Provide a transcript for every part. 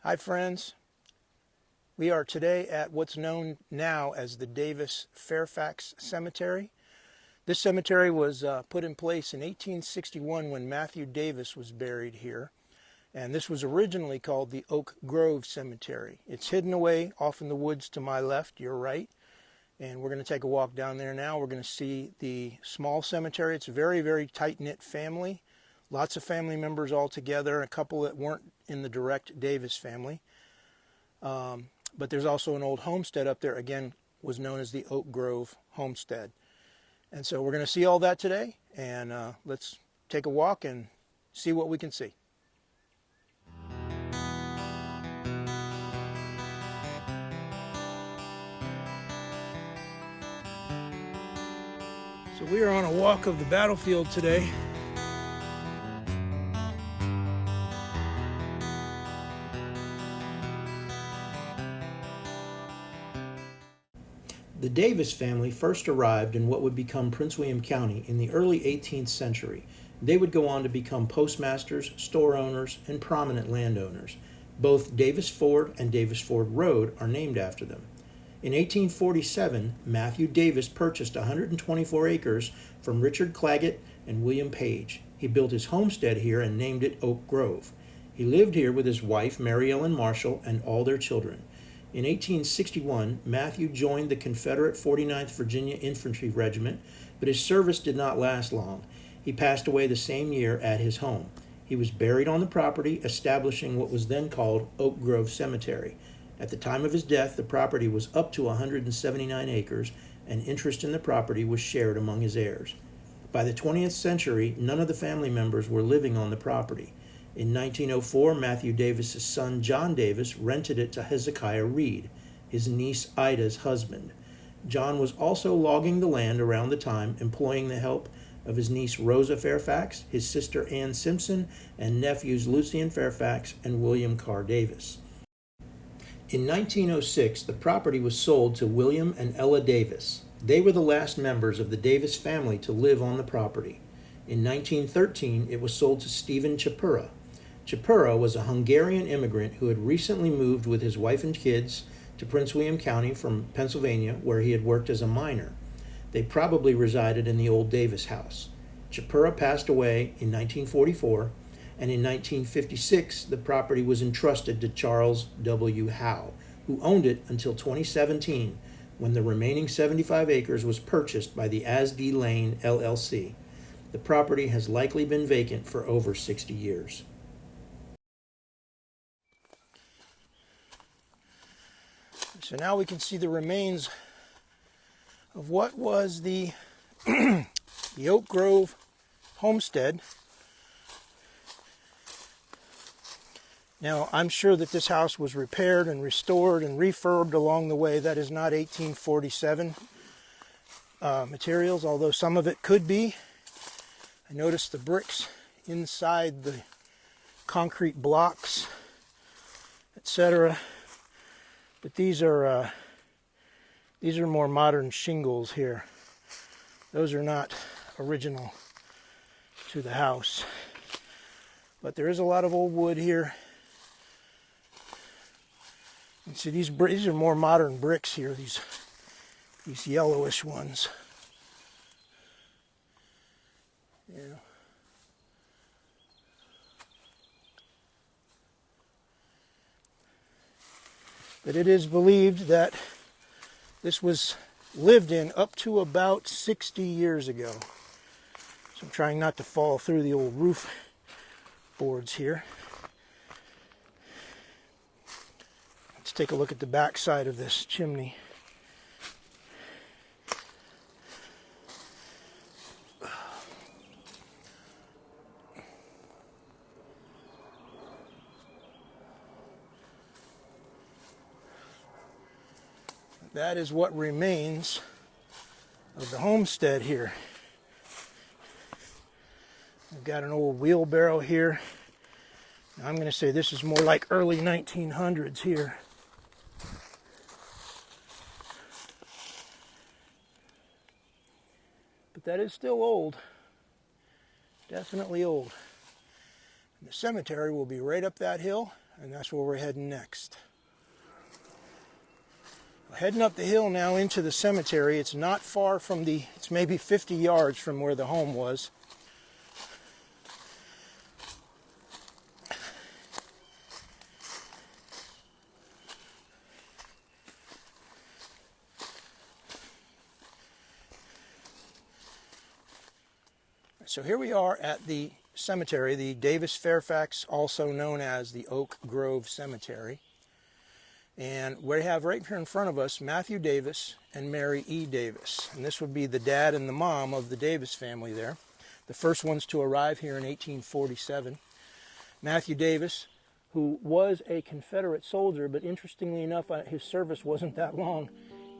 Hi friends, we are today at what's known now as the Davis-Fairfax Cemetery. This cemetery was put in place in 1861 when Matthew Davis was buried here, and this was originally called the Oak Grove Cemetery. It's hidden away off in the woods to my left, your right, and we're going to take a walk down there now. We're going to see the small cemetery. It's a very, very tight-knit family. Lots of family members all together, a couple that weren't in the direct Davis family. But there's also an old homestead up there, again, was known as the Oak Grove Homestead. And so we're going to see all that today, and let's take a walk and see what we can see. So we are on a walk of the battlefield today. The Davis family first arrived in what would become Prince William County in the early 18th century. They would go on to become postmasters, store owners, and prominent landowners. Both Davis Ford and Davis Ford Road are named after them. In 1847, Matthew Davis purchased 124 acres from Richard Claggett and William Page. He built his homestead here and named it Oak Grove. He lived here with his wife, Mary Ellen Marshall, and all their children. In 1861, Matthew joined the Confederate 49th Virginia Infantry Regiment, but his service did not last long. He passed away the same year at his home. He was buried on the property, establishing what was then called Oak Grove Cemetery. At the time of his death, the property was up to 179 acres, and interest in the property was shared among his heirs. By the 20th century, none of the family members were living on the property. In 1904, Matthew Davis's son John Davis rented it to Hezekiah Reed, his niece Ida's husband. John was also logging the land around the time, employing the help of his niece Rosa Fairfax, his sister Ann Simpson, and nephews Lucien Fairfax and William Carr Davis. In 1906, the property was sold to William and Ella Davis. They were the last members of the Davis family to live on the property. In 1913, it was sold to Stephen Chapura. Chapura was a Hungarian immigrant who had recently moved with his wife and kids to Prince William County from Pennsylvania, where he had worked as a miner. They probably resided in the old Davis house. Chapura passed away in 1944, and in 1956, the property was entrusted to Charles W. Howe, who owned it until 2017, when the remaining 75 acres was purchased by the Asdee Lane LLC. The property has likely been vacant for over 60 years. So now we can see the remains of what was the Oak Grove homestead. Now, I'm sure that this house was repaired and restored and refurbed along the way. That is not 1847 materials, although some of it could be. I noticed the bricks inside the concrete blocks, etc. But these are more modern shingles here. Those are not original to the house. But there is a lot of old wood here. You see, these are more modern bricks here. These yellowish ones. Yeah. But it is believed that this was lived in up to about 60 years ago. So I'm trying not to fall through the old roof boards here. Let's take a look at the back side of this chimney. That is what remains of the homestead here. I've got an old wheelbarrow here. I'm going to say this is more like early 1900s here. But that is still old. Definitely old. And the cemetery will be right up that hill. and that's where we're heading next. We're heading up the hill now into the cemetery. It's not far from it's maybe 50 yards from where the home was. So here we are at the cemetery, the Davis-Fairfax, also known as the Oak Grove Cemetery. And we have right here in front of us Matthew Davis and Mary E. Davis. And this would be the dad and the mom of the Davis family there. The first ones to arrive here in 1847. Matthew Davis, who was a Confederate soldier, but interestingly enough, his service wasn't that long.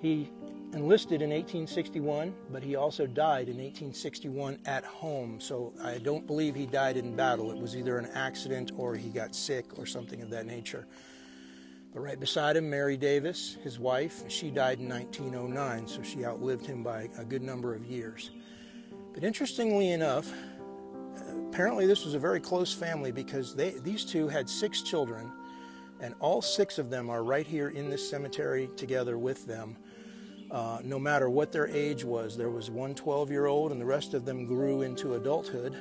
He enlisted in 1861, but he also died in 1861 at home. So I don't believe he died in battle. It was either an accident or he got sick or something of that nature. But right beside him, Mary Davis, his wife, she died in 1909, so she outlived him by a good number of years. But interestingly enough, apparently this was a very close family because these two had 6 children, and all 6 of them are right here in this cemetery together with them. No matter what their age was. There was one 12-year-old and the rest of them grew into adulthood.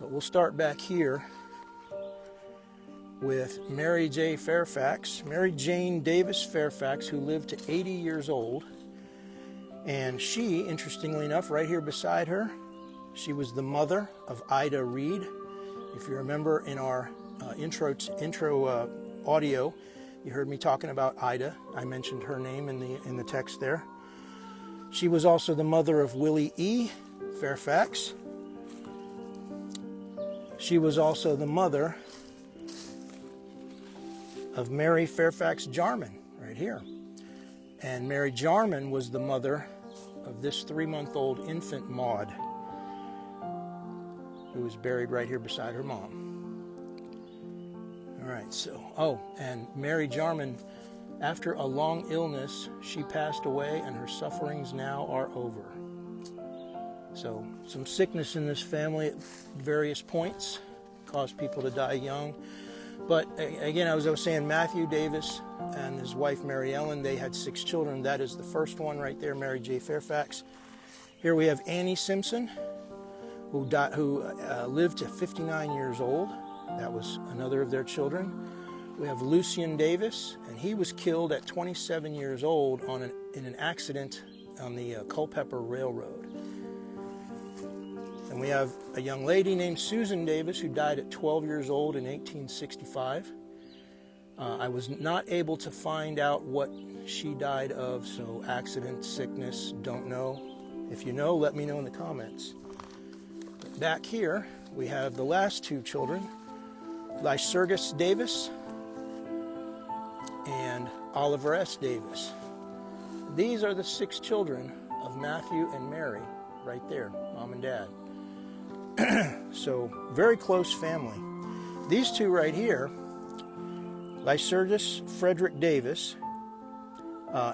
But we'll start back here with Mary Jane Davis Fairfax, who lived to 80 years old. And she, interestingly enough, right here beside her, she was the mother of Ida Reed. If you remember in our intro audio, you heard me talking about Ida. I mentioned her name in the text there. She was also the mother of Willie E. Fairfax. She was also the mother of Mary Fairfax Jarman, right here. And Mary Jarman was the mother of this 3-month-old infant Maud, who was buried right here beside her mom. All right, so, and Mary Jarman, after a long illness, she passed away and her sufferings now are over. So, some sickness in this family at various points caused people to die young. But again, as I was saying, Matthew Davis and his wife Mary Ellen, they had 6 children. That is the first one right there, Mary J. Fairfax. Here we have Annie Simpson, who lived to 59 years old. That was another of their children. We have Lucian Davis, and he was killed at 27 years old in an accident on the Culpeper Railroad. And we have a young lady named Susan Davis who died at 12 years old in 1865. I was not able to find out what she died of, so accident, sickness, don't know. If you know, let me know in the comments. But back here, we have the last 2 children, Lycurgus Davis and Oliver S. Davis. These are the 6 children of Matthew and Mary, right there, mom and dad. So, very close family. These 2 right here, Lycurgus Frederick Davis,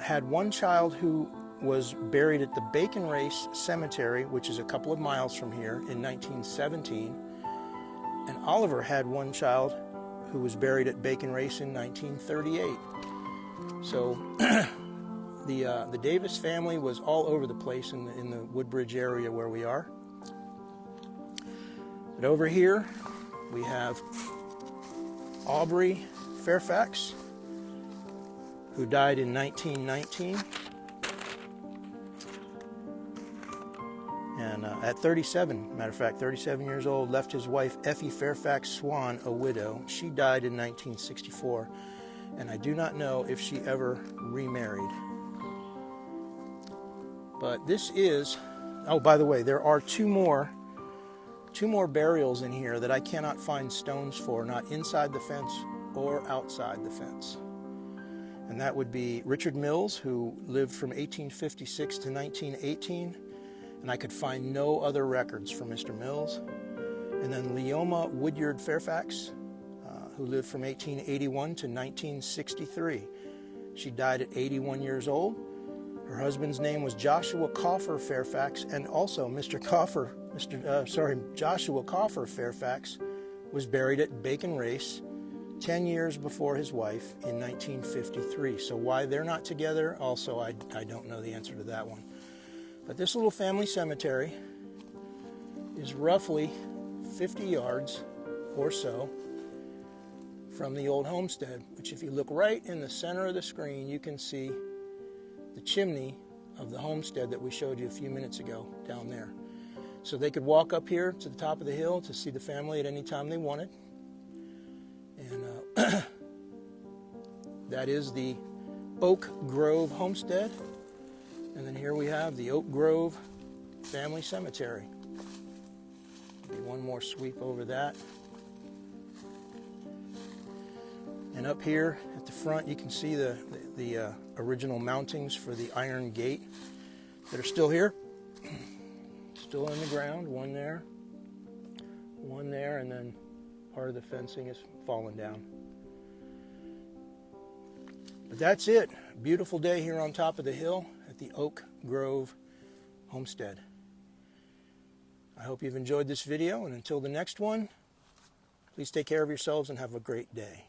had one child who was buried at the Bacon Race Cemetery, which is a couple of miles from here, in 1917. And Oliver had one child who was buried at Bacon Race in 1938. So the Davis family was all over the place in the Woodbridge area where we are. But over here we have Aubrey Fairfax, who died in 1919. And at 37, matter of fact, 37 years old, left his wife Effie Fairfax Swan a widow. She died in 1964, and I do not know if she ever remarried. But this is, oh, by the way, there are two more burials in here that I cannot find stones for, not inside the fence or outside the fence. And that would be Richard Mills, who lived from 1856 to 1918. And I could find no other records for Mr. Mills. And then Leoma Woodyard Fairfax, who lived from 1881 to 1963. She died at 81 years old. Her husband's name was Joshua Coffer Fairfax, and also Joshua Coffer Fairfax was buried at Bacon Race 10 years before his wife in 1953. So why they're not together, also I don't know the answer to that one. But this little family cemetery is roughly 50 yards or so from the old homestead, which if you look right in the center of the screen, you can see the chimney of the homestead that we showed you a few minutes ago down there. So they could walk up here to the top of the hill to see the family at any time they wanted. And that is the Oak Grove Homestead. And then here we have the Oak Grove Family Cemetery. Maybe one more sweep over that. And up here at the front, you can see the original mountings for the iron gate that are still here. Still in the ground, one there, and then part of the fencing is fallen down. But that's it. Beautiful day here on top of the hill at the Oak Grove Homestead. I hope you've enjoyed this video, and until the next one, please take care of yourselves and have a great day.